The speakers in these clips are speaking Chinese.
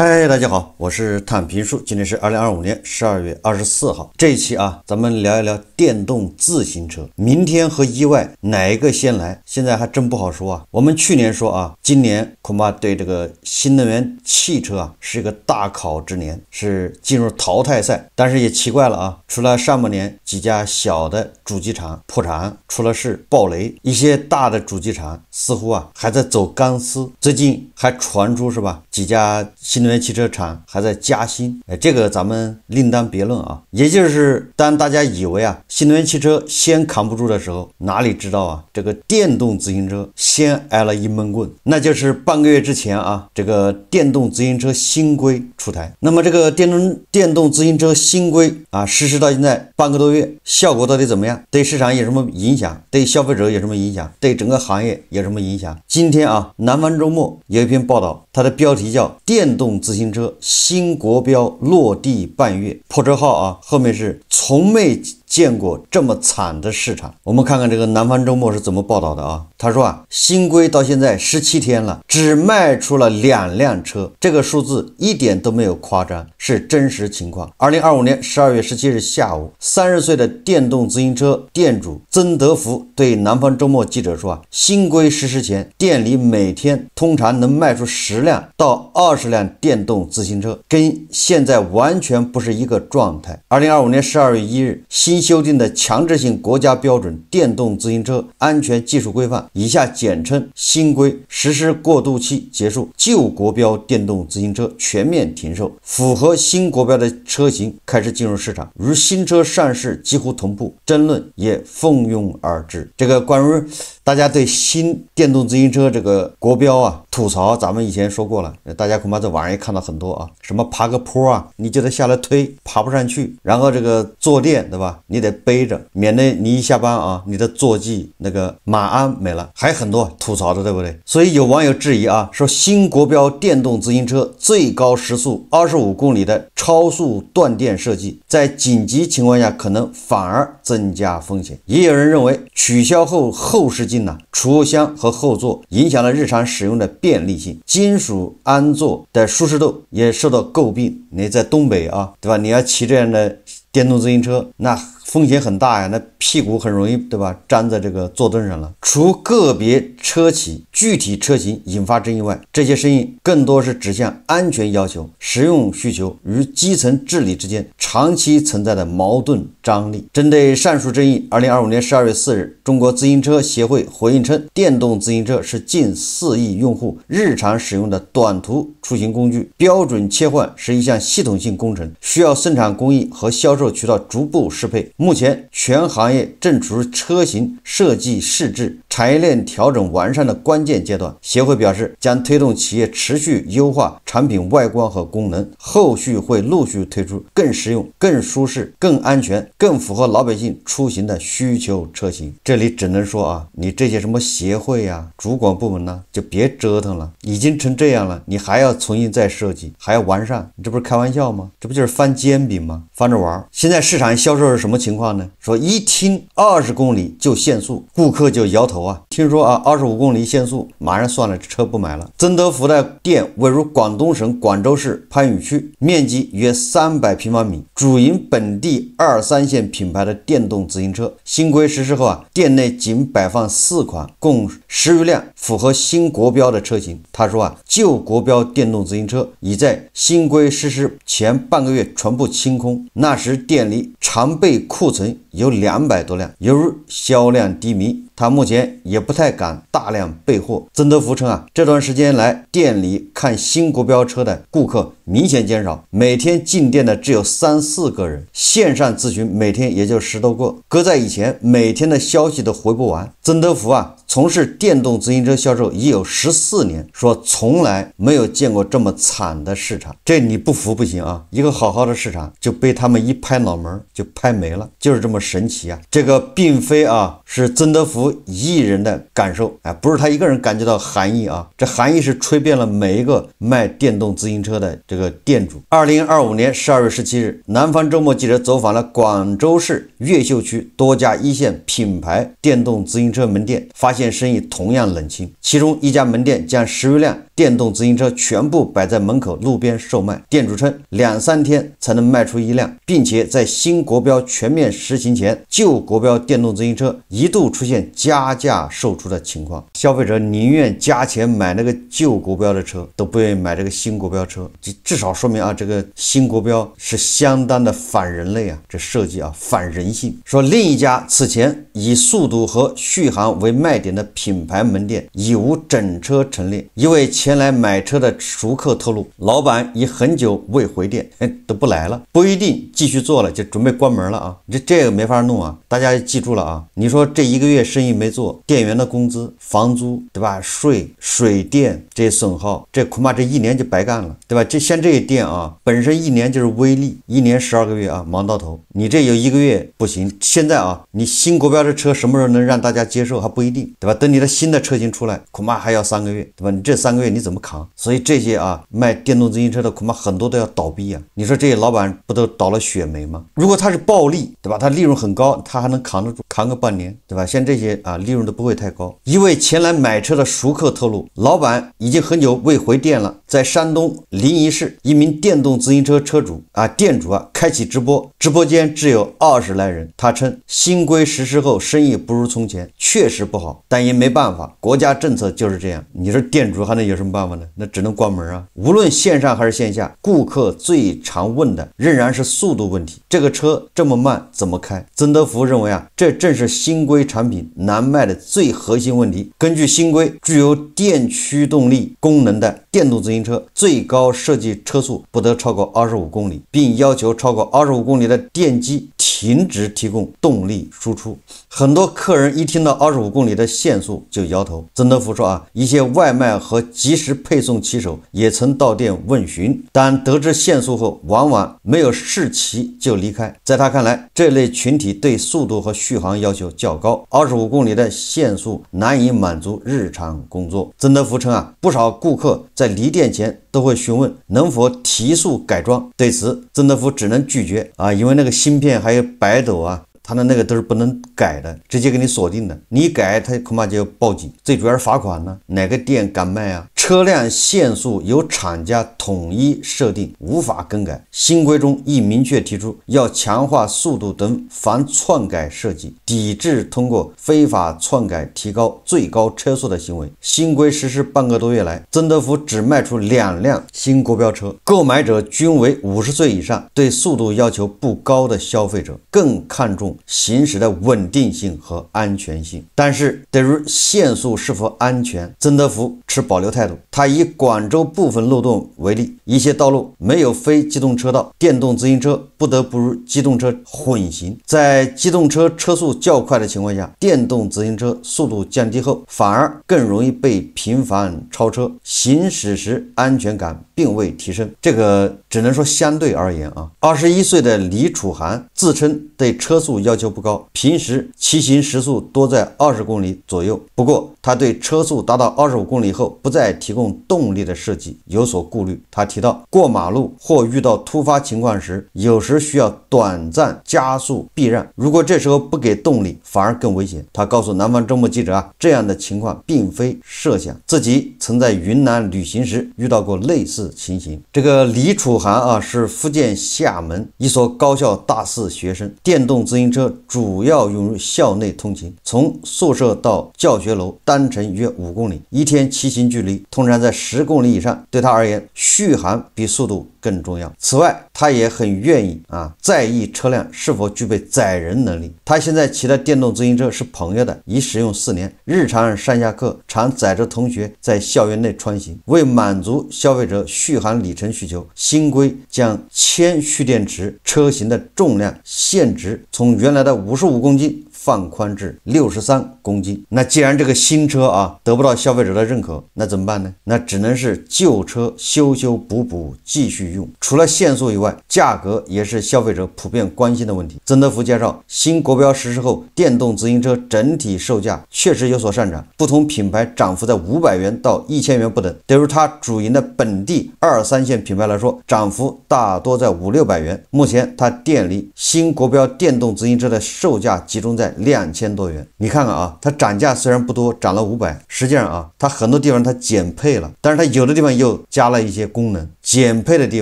嗨，大家好，我是探评书，今天是2025年12月24号。这一期咱们聊一聊电动自行车，明天和意外哪一个先来？现在还真不好说啊。我们去年说今年恐怕对这个新能源汽车是一个大考之年，是进入淘汰赛。但是也奇怪了除了上半年幾家小的主機廠破產出了事爆雷，一些大的主機廠似乎還在走鋼絲。最近還傳出是吧，幾家新能源汽車廠還在加薪，這個咱們另當別論也就是當大家以為新能源汽車先扛不住的時候，哪裡知道這個電動自行車先挨了一悶棍。那就是半個月之前這個電動自行車新規出台。那麼這個電動自行車新規實施到現在半個多月，效果到底怎麼樣？對市場有什麼影響？對消費者有什麼影響？對整個行業有什麼影響？今天南方周末有一篇報道，它的標題叫電動自行車新國標落地半月，破折號後面是從未見過這麼慘的市場。我們看看這個南方周末是怎麼報道的他說新規到現在17天了，只賣出了2輛車，這個數字一點都沒有誇張，是真實情況。2025年12月17日下午，30歲的電動自行車店主曾德福對南方周末記者說新規實施前，店裡每天通常能賣出10輛到20輛電動自行車，跟現在完全不是一個狀態。2025年12月1日，新修訂的強制性國家標準電動自行車安全技術規範（以下簡稱新規）實施過渡期結束，舊國標電動自行車全面停售，符合新國標的車型開始進入市場，與新車上市幾乎同步，爭論也蜂擁而至。這個關於大家對新電動自行車這個國標吐槽，咱們以前說過了，大家恐怕在網上也看到很多什麼爬個坡你就得下來推，爬不上去，然後這個坐墊對吧，你得背着，免得你一下班你的坐騎那個馬鞍沒了，還很多吐槽的，對不對？所以有網友質疑說新國標電動自行車最高時速25公里的超速斷電設計，在緊急情況下可能反而增加風險。也有人認為取消後後視鏡儲物箱和後座影響了日常使用的便利性，金屬安座的舒適度也受到詬病。你在東北對吧，你要騎這樣的電動自行車，那風險很大呀，那屁股很容易對吧粘在這個坐凳上了。除個別車企具體車型引發爭議外，這些聲音更多是指向安全要求、實用需求與基層治理之間長期存在的矛盾張力。針對上述爭議，2025年12月4日，中國自行車協會回應稱，電動自行車是近4億用戶日常使用的短途出行工具，標準切換是一項系統性工程，需要生產工藝和銷售渠道逐步適配。目前全行業正處於車型設計試制、產業鏈調整完善的關鍵階段。協會表示，將推動企業持續優化產品外觀和功能，後續會陸續推出更實用、更舒適、更安全、更符合老百姓出行的需求車型。這裡只能說你這些什麼協會主管部門就別折騰了，已經成這樣了，你還要重新再設計，還要完善，你這不是開玩笑嗎？這不就是翻煎餅嗎？翻着玩。現在市場銷售是什麼情況呢？說一聽20公里就限速，顧客就搖頭聽說25公里限速，馬上算了，車不買了。曾德福的店位於廣東省廣州市番禺區，面積約300平方米，主營本地2、3線品牌的電動自行車。新規實施後店內僅擺放4款，共10餘輛符合新國標的車型。他說舊國標電動自行車已在新規實施前半個月全部清空，那時店裡常備庫存有200多輛，由於銷量低迷，他目前也不太敢大量備貨。曾德福稱這段時間來店裡看新國標車的顧客明顯減少，每天進店的只有3、4個人，線上諮詢每天也就10多個，擱在以前每天的消息都回不完。曾德福從事電動自行車銷售已有14年，說從來沒有見過這麼慘的市場。這你不服不行一個好好的市場就被他們一拍腦門就拍沒了，就是這麼神奇這個並非是曾德福出1億人的感受，不是他一個人感覺到寒意啊，這寒意是吹遍了每一個賣電動自行車的這個店主。2025年12月17日，南方周末記者走訪了廣州市越秀區多家一線品牌電動自行車門店，發現生意同樣冷清。其中一家門店將10餘輛電動自行車全部擺在門口路邊售賣，店主稱2-3天才能賣出1輛，並且在新國標全面實行前，舊國標電動自行車一度出現加價售出的情況。消費者寧願加錢買那個舊國標的車，都不願意買這個新國標車，至少說明啊，這個新國標是相當的反人類啊，這設計啊反人性。說另一家此前以速度和續航為賣點的品牌門店已无整車陳列，一位前来買車的熟客透露，老板已很久未回店，都不来了，不一定繼續做了，就準備關门了啊。這個沒法弄啊，大家記住了啊。你說這1個月生意沒做，店員的工資、房租，对吧？稅、水電這些損耗，這恐怕這1年就白幹了，對吧？像這些店啊，本身1年就是微利，1年12個月啊，忙到頭。你這有1個月不行，現在啊，你新國標的車什麼時候能讓大家接受還不一定，对吧？等你的新的車型出来，恐怕還要3個月，對吧？你這3個月你怎麼扛？所以這些啊賣電動自行車的恐怕很多都要倒閉啊。你說這些老板不都倒了血霉嗎？如果他是暴利，对吧？他利潤很高，他還能扛得住，扛個半年，對吧？像這些啊利潤都不會太高。一位前來買車的熟客透露，老板已經很久未回店了，在山東臨沂市一名電動自行車車主店主開啟直播，直播間只有20來人。他稱新規實施後生意不如從前，確實不好，但也沒辦法，國家政策就是這樣。你說店主還能有什麼辦法呢？那只能關門啊。無論線上還是線下，顧客最常問的仍然是速度問題，這個車這麼慢怎麼開？曾德福認為這正是新規產品難賣的最核心問題。根據新規，具有電驅動力功能的電動自行車最高設計車速不得超過25公里，並要求超過25公里的電機停止提供動力輸出。很多客人一聽到25公里的限速就搖頭。曾德福說一些外賣和即時配送騎手也曾到店問詢，但得知限速後往往沒有試騎就離開。在他看來，這類群體對速度和續航要求較高，25公里的限速難以滿足日常工作。曾德福稱不少顧客在離店前都會詢問能否提速改裝，對此曾德福只能拒絕因為那個芯片還有百斗他的那個都是不能改的，直接給你鎖定的，你改他恐怕就要報警，最主要是罰款呢。哪個店敢賣車輛限速由廠家統一設定，無法更改。新規中亦明確提出要強化速度等防篡改設計，抵制通過非法篡改提高最高車速的行為。新規實施半個多月來，曾德福只賣出2輛新國標車，購買者均為50歲以上，對速度要求不高的消費者，更看重行駛的穩定性和安全性。但是对於限速是否安全，曾德福持保留態度。他以廣州部分路段為例，一些道路沒有非機動車道，電動自行車不得不與機動車混行。在機動車車速較快的情況下，電動自行車速度降低後，反而更容易被頻繁超車，行駛時安全感並未提升。這個只能說相對而言21歲的李楚涵自稱對車速要求不高，平時騎行時速多在20公里左右。不過他對車速達到25公里後不再提供動力的設計有所顧慮。他提到，過馬路或遇到突發情況時，有時需要短暫加速避讓，如果這時候不給動力，反而更危險。他告訴南方周末記者這樣的情況並非設想，自己曾在雲南旅行時遇到過類似情形。這個李楚涵是福建廈門一所高校大四學生，電動自行車主要用於校內通勤，從宿舍到教學樓單程約5公里，一天騎行距離通常在10公里以上。對他而言，續航比速度更重要。此外，他也很願意在意車輛是否具備載人能力。他現在騎的電動自行車是朋友的，已使用4年，日常上下課常載着同學在校園內穿行。為滿足消費者續航里程需求，新規將鉛蓄電池車型的重量限值從原來的55公斤放寬至63公斤。那既然这個新車啊得不到消費者的認可，那怎麼辦呢？那只能是舊車修修補補繼續用。除了限速以外，價格也是消費者普遍關心的問題。曾德福介紹，新國標實施後，電動自行車整體售價確實有所上漲，不同品牌漲幅在500元到1000元不等。對於它主營的本地2、3線品牌來說，漲幅大多在500、600元。目前它店裡新國標電動自行車的售價集中在2000多元。你看看啊，它漲價雖然不多，漲了500，實際上啊，它很多地方它減配了，但是它有的地方又加了一些功能，減配的地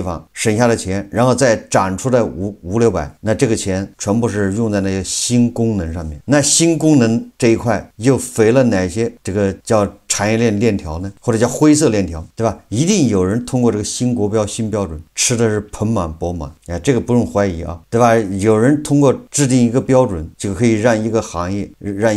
方省下的錢，然後再漲出來5、600，那這個錢全部是用在那些新功能上面。那新功能這一塊又肥了哪些這個叫產業鏈鏈條呢？或者叫灰色鏈條，對吧？一定有人通過這個新國標新標準吃的是盆滿缽滿，這個不用懷疑啊，對吧？有人通過制定一個標準，就可以讓一個行業，讓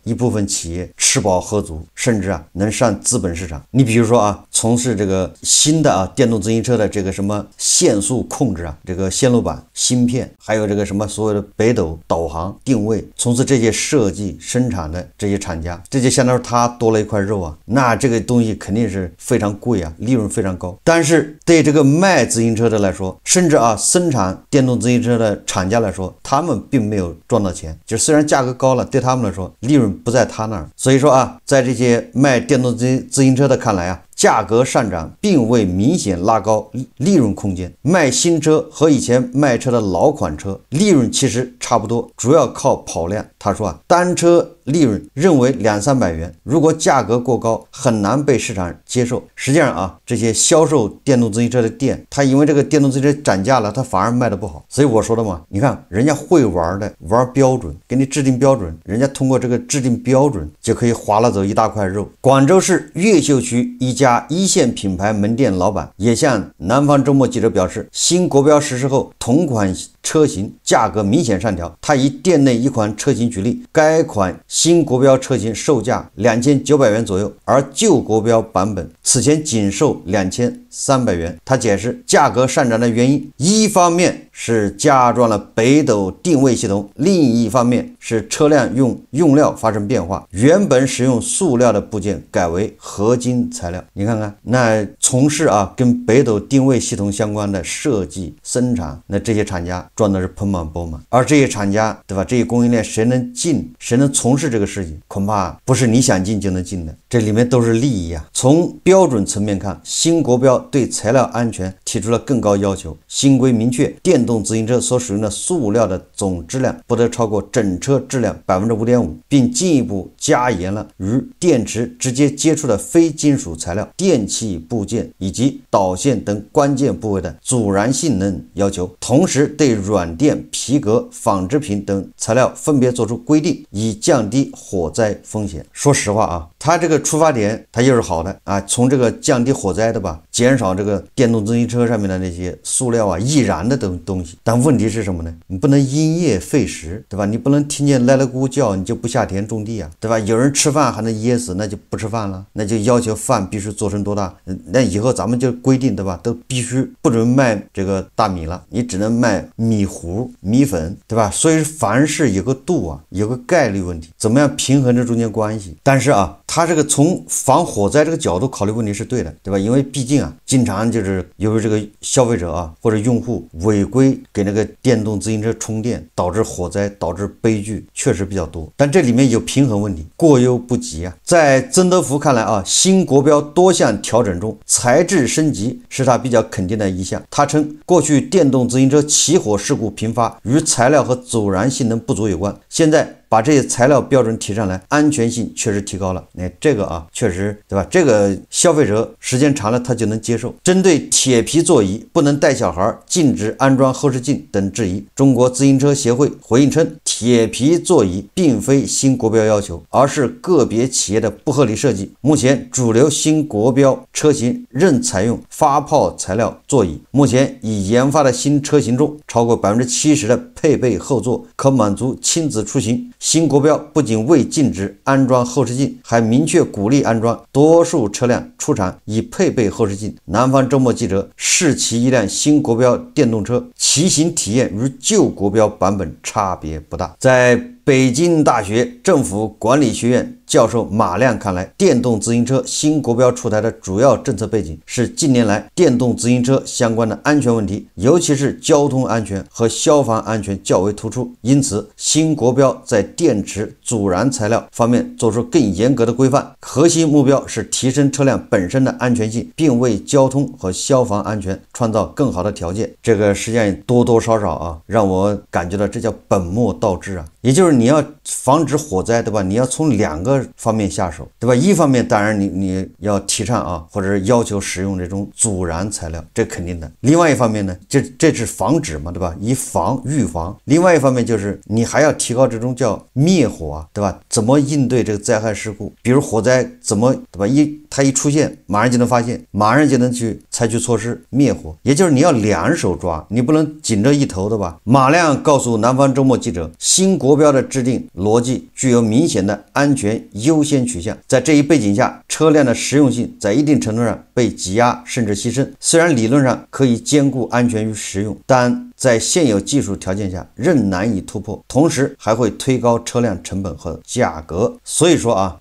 一部分企業吃飽喝足，甚至能上資本市場。你比如說啊，從事這個新的電動自行車的這個什麼限速控制這個線路板、芯片，還有這個什麼所謂的北斗導航定位，從事這些設計生產的這些廠家，這就相當於他多了一塊肉啊，那這個東西肯定是非常貴啊，利潤非常高。但是對這個賣自行車的來說，甚至生產電動自行車的廠家來說，他們並沒有賺到錢，就雖然價格高了，對他们来說利潤不在他那兒。所以說在這些賣電動自行車的看來價格上漲並未明顯拉高利潤空間。賣新車和以前賣車的老款車利潤其實差不多，主要靠跑量。他說單車利潤認為200、300元，如果價格過高，很難被市場接受。實際上這些銷售電動自行車的店，他因為這個電動自行車漲價了，他反而賣得不好。所以我說的嘛，你看人家會玩的，玩標準，給你制定標準，人家通過這個制定標準就可以劃了走一大塊肉。廣州市越秀區一家一線品牌門店老闆也向南方周末記者表示，新國標實施後，同款車型價格明顯上調。他以店內一款車型舉例，該款新國標車型售價2900元左右，而舊國標版本此前僅售2300元。他解釋價格上漲的原因，一方面是加裝了北斗定位系統，另一方面是車輛用料發生變化，原本使用塑料的部件改為合金材料。你看看，那從事跟北斗定位系統相關的設計生產，那這些廠家賺的是盆滿缽滿。而這些廠家，對吧？這些供應鏈誰能進，誰能從事這個事情，恐怕不是你想進就能進的，這裡面都是利益啊。從標準層面看，新國標對材料安全提出了更高要求。新規明確，電動自行車所使用的塑料的總質量不得超過整車質量5.5%，並進一步加嚴了與電池直接接觸的非金屬材料、電氣部件以及導線等關鍵部位的阻燃性能要求，同時對軟墊、皮革、紡織品等材料分別做出規定，以降低火災風險。說實話它這個出發點它又是好的從這個降低火災的吧，減少這個電動自行車上面的那些塑料易燃的東西。但問題是什麼呢？你不能因噎廢食，對吧？你不能聽見來了咕叫你就不下田種地對吧？有人吃飯還能噎死，那就不吃飯了，那就要求飯必須做成多大，那以後咱們就規定，对吧？都必須不准賣這個大米了，你只能賣米糊、米粉，對吧？所以凡事有個度有個概率問題，怎麼樣平衡這中間關係？但是他這個從防火災這個角度考慮問題是對的，對吧？因為畢竟經常就是由於這個消費者或者用戶違規給那個電動自行車充電，導致火災，導致悲劇確實比較多。但這裡面有平衡問題，過猶不及在曾德福看來新國標多項調整中，材質升級是他比較肯定的一項。他稱，過去電動自行車起火事故頻發，與材料和阻燃性能不足有關，現在把這些材料標準提上來，安全性確實提高了。這個確實，對吧？這個消費者時間長了他就能接受。針對鐵皮座椅不能帶小孩、禁止安裝後視鏡等質疑，中國自行車協會回應稱，鐵皮座椅並非新國標要求，而是個別企業的不合理設計。目前主流新國標車型仍採用發泡材料座椅。目前已研發的新車型中，超過70%的配備後座可滿足親子出行。新國標不僅未禁止安裝後视鏡，還明確鼓勵安裝。多數車輛出廠已配備後視鏡。南方周末記者試騎一輛新國標電動車，騎行體驗與舊國標版本差別不大。在北京大學政府管理學院教授馬亮看來，電動自行車新國標出台的主要政策背景是近年來電動自行車相關的安全問題，尤其是交通安全和消防安全較為突出，因此新國標在電池阻燃材料方面做出更嚴格的規範，核心目標是提升車輛本身的安全性，并為交通和消防安全創造更好的條件。這個實際上多多少少啊，讓我感覺到這叫本末倒置啊，也就是你要防止火災，對吧？你要從2個方面下手，对吧？一方面當然你要提倡啊，或者是要求使用这種阻燃材料，這肯定的。另外一方面呢，這是防止嘛，對吧？以防預防。另外一方面就是你還要提高這種叫滅火啊，對吧？怎麼應對這個災害事故？比如火災怎麼，對吧？它一出現，馬上就能發現，馬上就能去採取措施滅火。也就是你要2手抓，你不能緊着一頭，對吧？馬亮告訴南方周末記者，新國標的制定邏輯具有明顯的安全優先取向。在這一背景下，車輛的實用性在一定程度上被擠壓甚至犧牲。雖然理論上可以兼顧安全與實用，但在現有技術條件下仍難以突破，同時還會推高車輛成本和價格。所以說啊，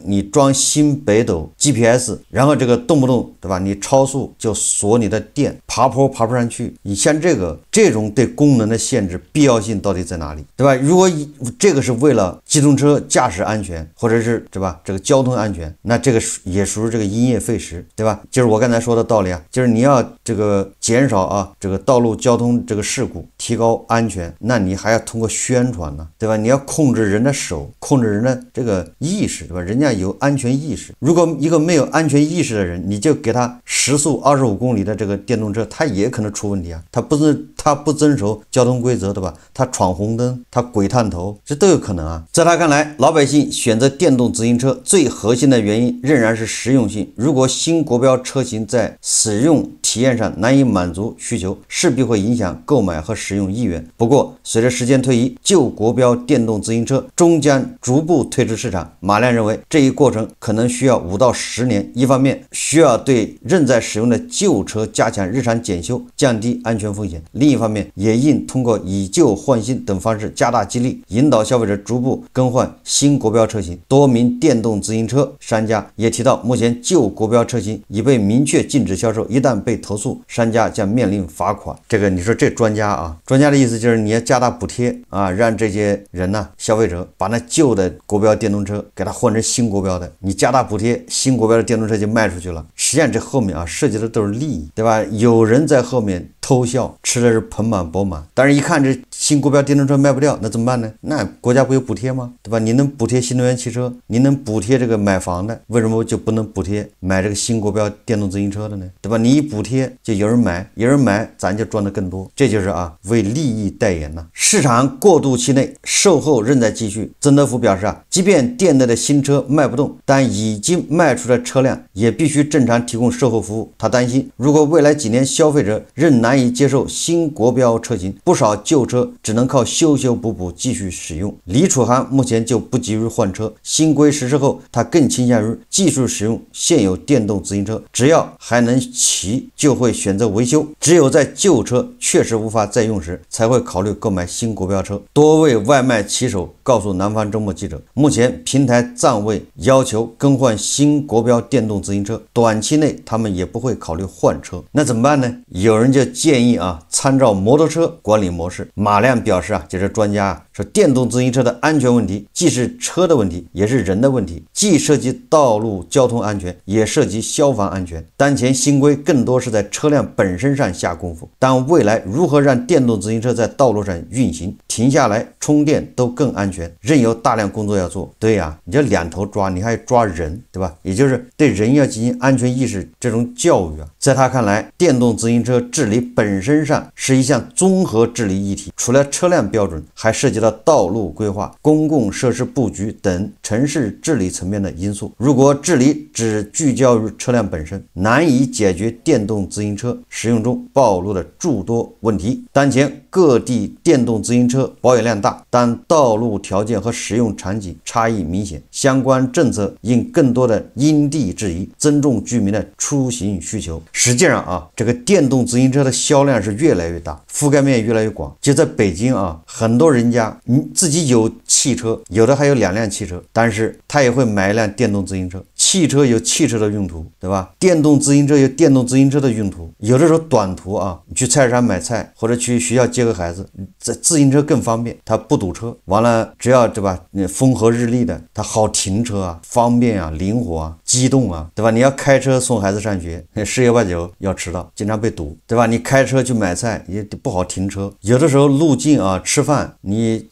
你裝新北斗 GPS， 然後這個動不動，對吧？你超速就鎖你的電，爬坡爬不上去。你像這種對功能的限制必要性到底在哪裡，對吧？如果這個是為了機動車駕駛安全，或者是，对吧？這個交通安全，那這個也屬於這個因噎廢食，對吧？就是我剛才說的道理啊，就是你要這個減少啊這個道路交通這個事故，提高安全，那你還要通過宣傳呢，對吧？你要控制人的手，控制人的这個意識，对吧？人家有安全意識。如果一個沒有安全意識的人，你就給他時速25公里的這個電動車，他也可能出問題啊。他不遵守交通規則，對吧？他闖紅燈，他鬼探頭，這都有可能啊。在他看來，老百姓選擇電動自行車最核心的原因仍然是實用性。如果新國標車型在使用體驗上難以滿足需求，勢必會影響購買和使用意願。不過，隨着時間推移，舊國標電動自行車終將逐步退出市場。馬亮認為，這一過程可能需要5到10年。一方面，需要對仍在使用的舊車加強日常檢修，降低安全風險；另一方面，也應通過以舊換新等方式加大激勵，引導消費者逐步更換新國標車型。多名電動自行車商家也提到，目前舊國標車型已被明確禁止銷售，一旦被投訴，商家將面臨罰款。這個你說這專家啊，專家的意思就是你要加大補貼啊，讓這些人呢，消費者把那舊的國標電動車給它換成新國標的，你加大補貼，新國標的電動車就賣出去了。實際上這後面啊，涉及的都是利益，對吧？有人在後面偷笑，吃的是盆滿缽滿，但是一看這新國標電動車賣不掉，那怎麼辦呢？那國家不有補貼嗎？對吧？你能補貼新能源汽車，你能補貼這個買房的，為什麼就不能補貼買這個新國標電動自行車的呢？對吧？你一補貼就有人買，有人買咱就賺得更多，這就是啊為利益代言呢。市場過渡期內售後仍在繼續。曾德福表示啊，即便店內的新車賣不動，但已經賣出的車輛也必須正常提供售後服務。他擔心，如果未來幾年消費者仍難以接受新國標車型，不少舊車只能靠修修補補繼續使用。李楚涵目前就不急於換車，新規實施後，他更傾向於繼續使用現有電動自行車，只要還能騎，就會選擇維修。只有在舊車確實無法再用時，才會考慮購買新國標車。多位外賣騎手告訴南方周末記者，目前平台暫未要求更換新國標電動自行車，短期內他們也不會考慮換車。那怎麼辦呢？有人就建議啊，參照摩托車管理模式。馬亮表示啊，就是專家啊，說電動自行車的安全問題既是車的問題，也是人的問題，既涉及道路交通安全，也涉及消防安全。當前新規更多是在車輛本身上下功夫，但未來如何讓電動自行車在道路上運行、停下來充電都更安全，仍有大量工作要做。對呀，你这2頭抓，你還抓人，對吧？也就是對人要進行安全意識這種教育啊。在他看來，電動自行車治理本身上是一項綜合治理議題，除了車輛標準，還涉及到到道路規劃、公共設施布局等城市治理層面的因素。如果治理只聚焦於車輛本身，難以解決電動自行車使用中暴露的諸多問題。當前各地電動自行車保有量大，但道路條件和使用場景差異明顯，相關政策應更多的因地制宜，尊重居民的出行需求。實際上啊，這個電動自行車的銷量是越來越大，覆蓋面越來越廣。就在北京啊，很多人家自己有汽車，有的還有2輛汽車，但是他也會買一輛電動自行車。汽車有汽車的用途，对吧？電動自行車有電動自行車的用途。有的時候短途啊，你去菜市場買菜，或者去學校接個孩子，這自行車更方便，它不堵車。完了，只要對吧？風和日麗的，它好停車啊，方便啊，靈活啊，機動啊，對吧？你要開車送孩子上學，10有8九要遲到，經常被堵，對吧？你開車去買菜也不好停車。有的時候路徑啊，吃飯你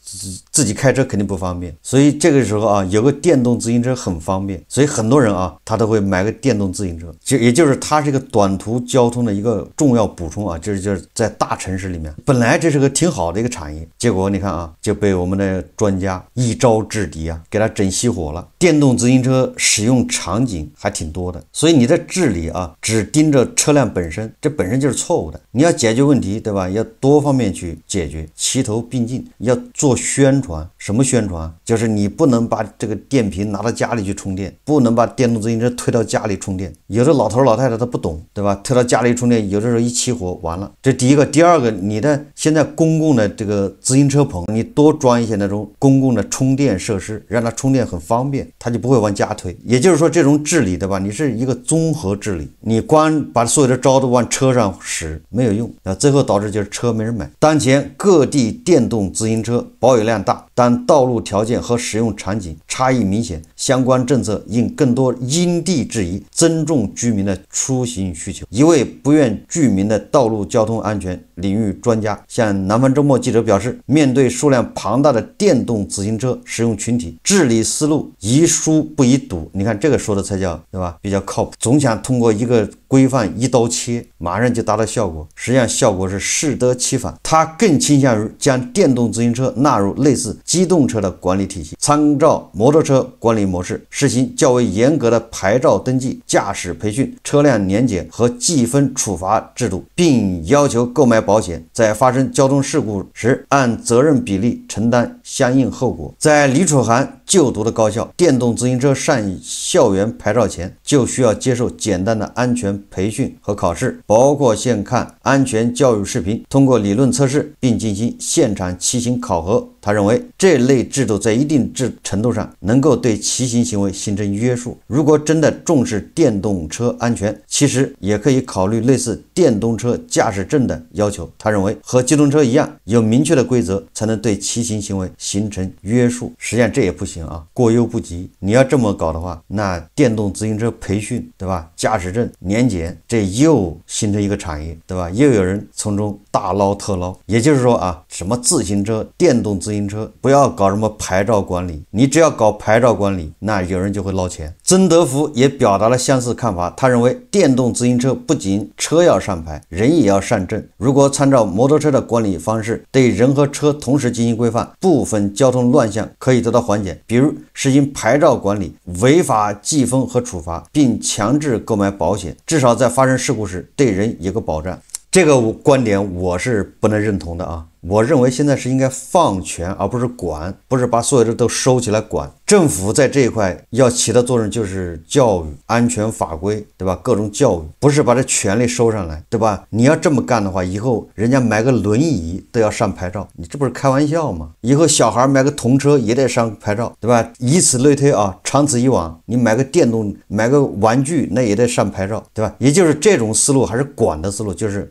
自己開車肯定不方便，所以這個時候啊，有個電動自行車很方便，所以很多人啊，他都會買個電動自行車，也就是它是一個短途交通的一個重要補充啊，就是在大城市裡面，本來這是個挺好的一個產業，結果你看啊，就被我們的專家一招制敵啊，給它整熄火了。電動自行車使用場景還挺多的，所以你的治理啊，只盯着車輛本身，這本身就是錯誤的。你要解決問題，對吧？要多方面去解決，齊頭並進，要做宣傳。什麼宣傳？就是你不能把這個電瓶拿到家裡去充電，不能把電動自行車推到家裡充電。有的老頭老太太他不懂，对吧？推到家裡充電，有的時候一起火完了。這第一個，第二個，你的現在公共的這個自行車棚，你多裝一些那種公共的充電設施，讓它充電很方便，它就不會往家推。也就是說，這種治理，對吧？你是一個綜合治理，你光把所有的招都往車上使沒有用，最後導致就是車沒人買。當前各地電動自行車保有量大，但道路條件和使用場景差異明顯，相關政策應更多因地制宜，尊重居民的出行需求。一位不愿具名的道路交通安全領域專家向南方周末記者表示，面對數量龐大的電動自行車使用群體，治理思路宜疏不宜堵。你看這個說的才叫，對吧？比較靠譜。總想通過一個規範一刀切，馬上就達到效果，實際上效果是適得其反。他更傾向於將電動自行車納入類似機動車的管理體系，參照摩托車管理模式，實行較為嚴格的牌照登記、駕駛培訓、車輛年檢和記分處罰制度，並要求購買保險，在發生交通事故時按責任比例承擔相應後果。在李楚涵就讀的高校，電動自行車上校園牌照前就需要接受簡單的安全培訓和考試，包括先看安全教育視頻，通過理論測試，並進行現場骑行考核。他認為這類制度在一定程度上能夠對騎行行為形成約束。如果真的重視電動車安全，其實也可以考慮類似電動車駕駛證的要求。他認為和機動車一樣，有明確的規則才能對騎行行為形成約束。實際上這也不行啊，過猶不及。你要這麼搞的話，那電動自行車培訓，對吧？駕駛證、年檢，這又形成一個產業，對吧？又有人從中大撈特撈。也就是說啊，什麼自行車、電動自行車，不要搞什麼牌照管理，你只要搞牌照管理，那有人就会撈錢。曾德福也表達了相似看法，他認為電動自行車不僅車要上牌，人也要上證。如果參照摩托車的管理方式，對人和車同時進行規範，部分交通亂象可以得到緩解，比如實行牌照管理、違法記分和處罰，並強制購買保險，至少在發生事故時對人有個保障。這個觀點我是不能認同的啊！我認為現在是應該放權而不是管，不是把所有的都收起来管。政府在這一塊要起的作用就是教育、安全法規，對吧？各種教育，不是把這權力收上來，对吧？你要這麼幹的話，以後人家買個輪椅都要上牌照，你這不是開玩笑嗎？以後小孩買個童車也得上牌照，对吧？以此類推啊，長此以往，你買個電動、買個玩具那也得上牌照，對吧？也就是這種思路還是管的思路，就是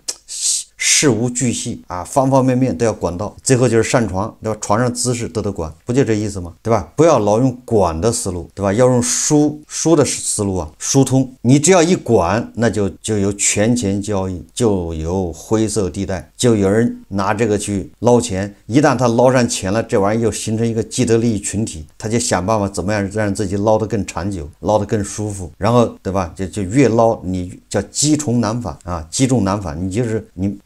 事無巨細啊，方方面面都要管到，最後就是上床，对吧？床上姿勢都得管，不就這意思嗎？对吧？不要老用管的思路，對吧？要用疏的思路啊，疏通。你只要一管，那就有权钱交易，就有灰色地带，就有人拿這個去撈錢。一旦他撈上錢了，這玩意又形成一個既得利益群體，他就想辦法怎麼樣讓自己撈得更長久，撈得更舒服，然後对吧？就越撈你叫積重難返啊，積重難返，你就是你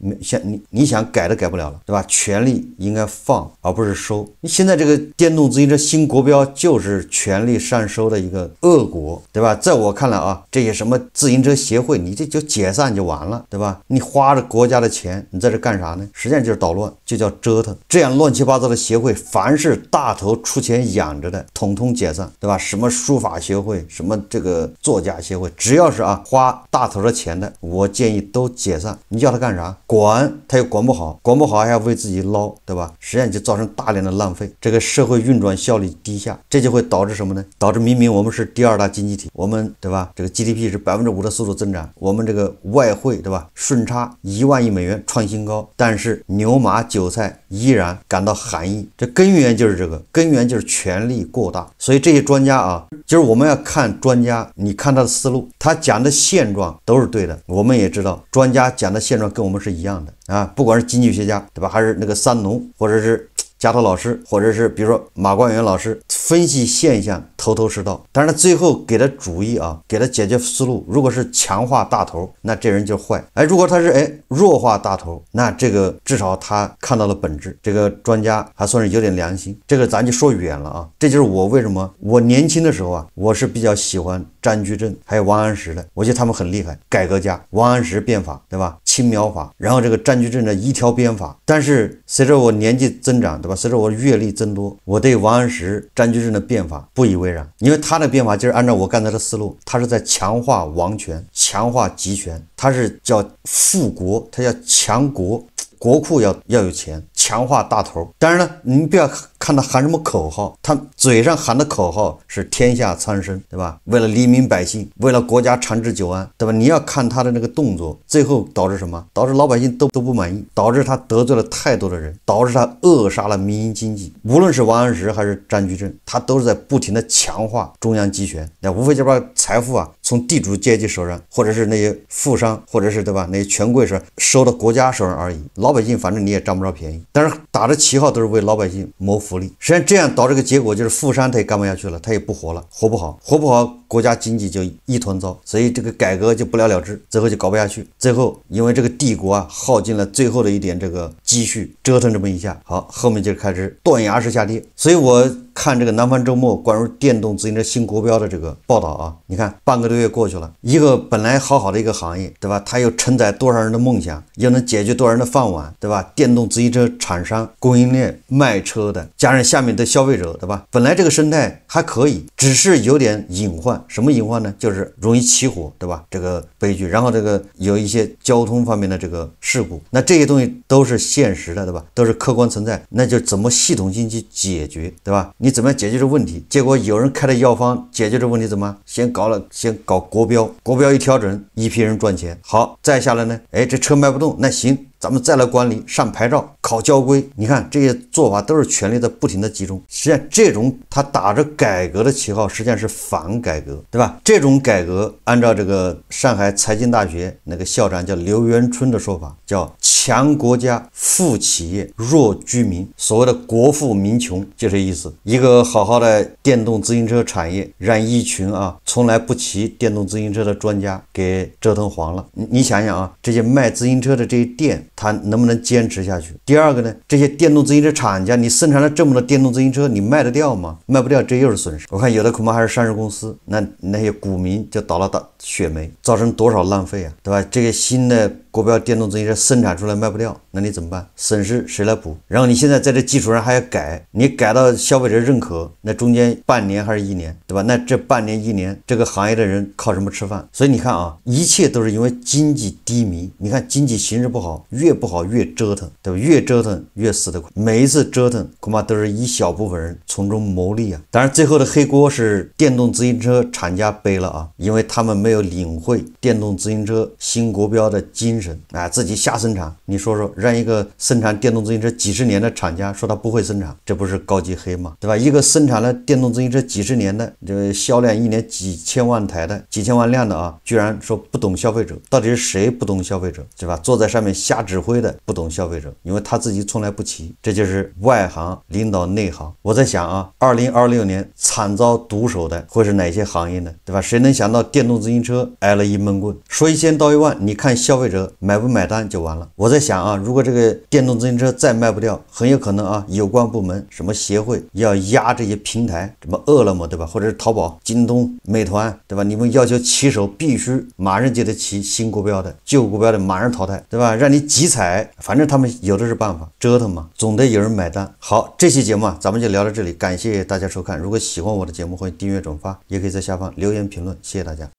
你想改都改不了了，对吧？权力应該放而不是收。你现在这個電動自行車新國標就是權力上收的一個惡果，對吧？在我看來啊，這些什麼自行車協會，你這就解散就完了，對吧？你花着國家的錢，你在這幹啥呢？實際上就是搗亂，就叫折騰。這樣亂七八糟的協會，凡是大頭出錢養着的，統統解散，對吧？什麼書法協會，什麼這個作家協會，只要是啊花大頭的錢的，我建議都解散。你叫他幹啥？管他又管不好，管不好還要為自己撈，对吧？實際上就造成大量的浪費，這個社會運轉效率低下，這就會導致什麼呢？導致明明我們是第二大經濟體，我們對吧？這個 GDP 是5%的速度增長，我們這個外匯對吧？順差1萬億美元創新高，但是牛馬韭菜依然感到寒意，這根源就是這個，根源就是權力過大。所以這些專家啊，就是我們要看專家，你看他的思路，他講的現狀都是對的。我們也知道，專家講的現狀跟我們是一樣的啊，不管是經濟學家对吧，還是那個三農，或者是加头老師，或者是比如說馬冠元老師，分析現象頭頭是道，但是他最後給的主意啊，給的解決思路，如果是強化大頭，那這人就壞；如果他是弱化大頭，那這個至少他看到了本質，這個專家還算是有點良心。這個咱就說遠了啊，這就是我為什麼我年輕的時候啊，我是比较喜歡詹居正還有王安石的，我覺得他們很厲害，改革家。王安石變法对吧，青苗法，然後這個詹居正的一條鞭法。但是隨着我年紀增長對吧，隨着我閱歷增多，我對王安石、詹居正的變法不以為然，因為他的變法就是按照我剛才的思路，他是在強化王權，強化集權，他是叫富國，他叫強國，國庫要有錢，強化大頭。當然了，你不要看他喊什麼口號，他嘴上喊的口號是天下蒼生，对吧？為了黎民百姓，為了國家長治久安，對吧？你要看他的那個動作，最後導致什麼？導致老百姓都不滿意，導致他得罪了太多的人，導致他扼殺了民營經濟。無論是王安石還是詹居正，他都是在不停的強化中央集權，那無非就把財富啊從地主階級手上，或者是那些富商，或者是對吧那些權貴手上收到國家手上而已。老百姓反正你也占不着便宜，但是打着旗號都是為老百姓謀福利。實際上這樣導致個結果就是富商他也幹不下去了，他也不活了，活不好，國家經濟就一團糟，所以這個改革就不了了之，最後就搞不下去。最後因為這個帝國啊耗盡了最後的一點這個積蓄，折騰這麼一下，好，後面就開始斷崖式下跌。所以我看這個南方周末關於電動自行車新國標的這個報道啊，你看半個多月過去了，一個本來好好的一個行業，對吧？它又承載多少人的夢想，又能解決多少人的飯碗，对吧？電動自行車廠商、供應鏈、賣車的，加上下面的消費者，對吧？本來這個生態還可以，只是有點隱患。什麼隱患呢？就是容易起火，對吧？這個悲劇，然後這個有一些交通方面的這個事故，那這些東西都是現實的，對吧？都是客觀存在，那就怎麼系統性去解決，對吧？你怎麼樣解決這個問題？結果有人開的藥方解決這個問題怎麼？先搞國標，國標一調整，一批人賺錢。好，再下來呢？這車賣不動，那行，咱們再來管理，上牌照，考交規。你看這些做法都是權力在不停的集中。實際上這種他打着改革的旗號，實際上是反改革，對吧？這種改革按照這個上海財經大學那個校長叫劉元春的說法，叫強國家、富企業、弱居民。所謂的國富民窮就這意思。一個好好的電動自行車產業，讓一群從來不騎電動自行車的專家給折騰黃了。你想想啊，這些賣自行車的這些店，他能不能堅持下去？第二個呢，這些電動自行車廠家，你生產了這麼多電動自行車，你賣得掉嗎？賣不掉，這又是損失。我看有的恐怕還是上市公司，那些股民就倒了血霉，造成多少浪費啊，对吧？這個新的國標電動自行車生產出來賣不掉，那你怎麼辦？損失誰來補？然後你現在在這基礎上還要改，你改到消費者認可，那中間半年還是1年，对吧？那這半年1年，這個行業的人靠什麼吃飯？所以你看啊，一切都是因為經濟低迷。你看經濟形勢不好，越不好越折騰，对吧？越折騰越死得快。每一次折騰恐怕都是一小部分人從中牟利啊。當然最後的黑鍋是電動自行車廠家背了啊，因為他們沒有領會電動自行車新國標的精神，自己瞎生產。你說說，讓一個生產電動自行車幾十年的廠家說他不会生產，這不是高級黑嗎？对吧？一個生產了電動自行車幾十年的，這個銷量一年幾千萬台的、幾千萬輛的啊，居然說不懂消費者，到底是誰不懂消費者，对吧？坐在上面瞎指揮的不懂消費者，因為他自己從來不騎，這就是外行領導內行。我在想啊，2026年慘遭毒手的會是哪些行業呢？對吧？誰能想到電動自行車挨了一悶棍？說一千道一萬，你看消費者買不買單就完了。我在想啊，如果這個電動自行車再賣不掉，很有可能啊，有關部門什麼協會要壓這些平台，什麼餓了麼，对吧？或者是淘寶、京東、美團，对吧？你們要求骑手必須馬上就得騎新国標的，舊國標的馬上淘汰，对吧？讓你集采，反正他們有的是辦法，折騰嘛，總得有人買单。好，這期節目啊，咱們就聊到這裡，感謝大家收看。如果喜歡我的節目，歡迎訂閱轉發，也可以在下方留言評論，謝謝大家。